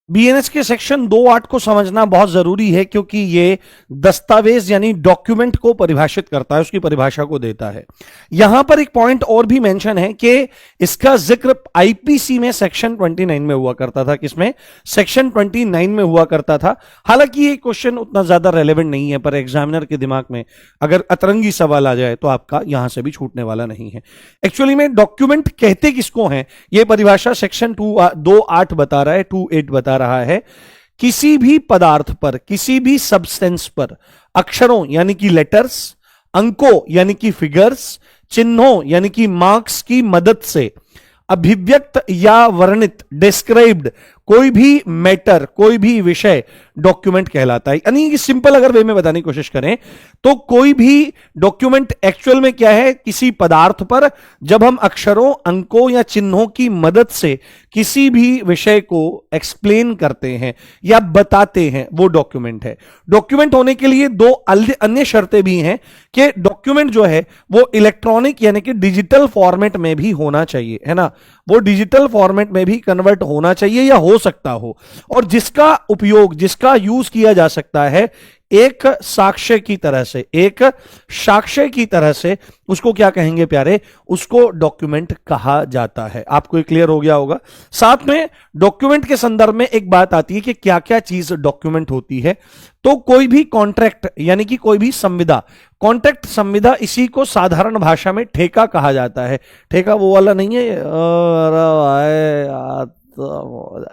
BNS के section 2(8) को समझना बहुत जरूरी है, क्योंकि ये दस्तावेज यानी डॉक्यूमेंट को परिभाषित करता है, उसकी परिभाषा को देता है। यहां पर एक पॉइंट और भी मेंशन है कि इसका जिक्र आईपीसी में सेक्शन 29 में हुआ करता था। किसमें? सेक्शन 29 में हुआ करता था। हालांकि ये क्वेश्चन उतना ज्यादा रेलेवेंट नहीं है, पर एग्जामिनर के दिमाग में अगर अतरंगी सवाल आ जाए तो आपका यहां से भी छूटने वाला नहीं है। एक्चुअली में डॉक्यूमेंट कहते किसको हैं, यह परिभाषा सेक्शन 2(8) बता रहा है, 2(8) बता रहा है। किसी भी पदार्थ पर, किसी भी सब्सटेंस पर अक्षरों यानी कि लेटर्स, अंकों यानी कि फिगर्स, चिन्हों यानी कि मार्क्स की मदद से अभिव्यक्त या वर्णित, डिस्क्राइब्ड कोई भी मैटर, कोई भी विषय डॉक्यूमेंट कहलाता है। यानी कि सिंपल अगर वे में बताने की कोशिश करें तो कोई भी डॉक्यूमेंट एक्चुअल में क्या है, किसी पदार्थ पर जब हम अक्षरों, अंकों या चिन्हों की मदद से किसी भी विषय को एक्सप्लेन करते हैं या बताते हैं, वो डॉक्यूमेंट है। डॉक्यूमेंट होने के लिए दो अन्य शर्तें भी हैं कि डॉक्यूमेंट जो है वो इलेक्ट्रॉनिक यानी कि डिजिटल फॉर्मेट में भी होना चाहिए, है ना। वो डिजिटल फॉर्मेट में भी कन्वर्ट होना चाहिए या हो सकता हो, और जिसका उपयोग, जिसका यूज किया जा सकता है एक साक्ष्य की तरह से, एक साक्ष्य की तरह से, उसको क्या कहेंगे प्यारे? उसको डॉक्यूमेंट कहा जाता है। आपको क्लियर हो गया होगा। साथ में डॉक्यूमेंट के संदर्भ में एक बात आती है कि क्या क्या चीज डॉक्यूमेंट होती है। तो कोई भी कॉन्ट्रैक्ट यानी कि कोई भी संविदा, कॉन्ट्रैक्ट, संविदा, इसी को साधारण भाषा में ठेका कहा जाता है। ठेका वो वाला नहीं है,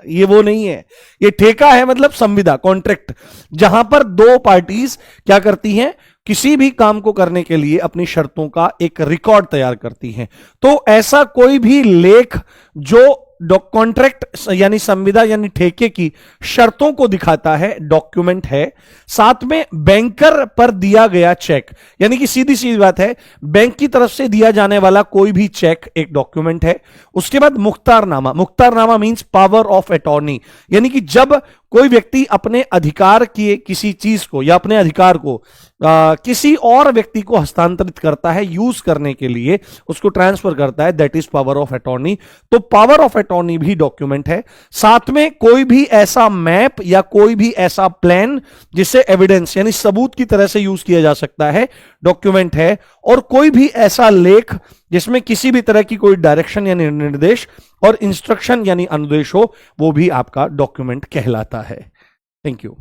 ये वो नहीं है, ये ठेका है, मतलब संविदा, कॉन्ट्रैक्ट, जहां पर दो पार्टीज क्या करती हैं, किसी भी काम को करने के लिए अपनी शर्तों का एक रिकॉर्ड तैयार करती हैं। तो ऐसा कोई भी लेख जो कॉन्ट्रैक्ट यानी संविदा यानी ठेके की शर्तों को दिखाता है, डॉक्यूमेंट है। साथ में बैंकर पर दिया गया चेक, यानी कि सीधी सीधी बात है, बैंक की तरफ से दिया जाने वाला कोई भी चेक एक डॉक्यूमेंट है। उसके बाद मुख्तारनामा, मुख्तारनामा मींस पावर ऑफ अटॉर्नी, यानी कि जब कोई व्यक्ति अपने अधिकार की किसी चीज को या अपने अधिकार को किसी और व्यक्ति को हस्तांतरित करता है यूज करने के लिए, उसको ट्रांसफर करता है, that is power of attorney. तो पावर ऑफ अटॉर्नी भी डॉक्यूमेंट है। साथ में कोई भी ऐसा मैप या कोई भी ऐसा प्लान जिसे एविडेंस यानी सबूत की तरह से यूज किया जा सकता है, डॉक्यूमेंट है। और कोई भी ऐसा लेख जिसमें किसी भी तरह की कोई डायरेक्शन यानी निर्देश और इंस्ट्रक्शन यानी अनुदेश हो, वो भी आपका डॉक्यूमेंट कहलाता है। Thank you.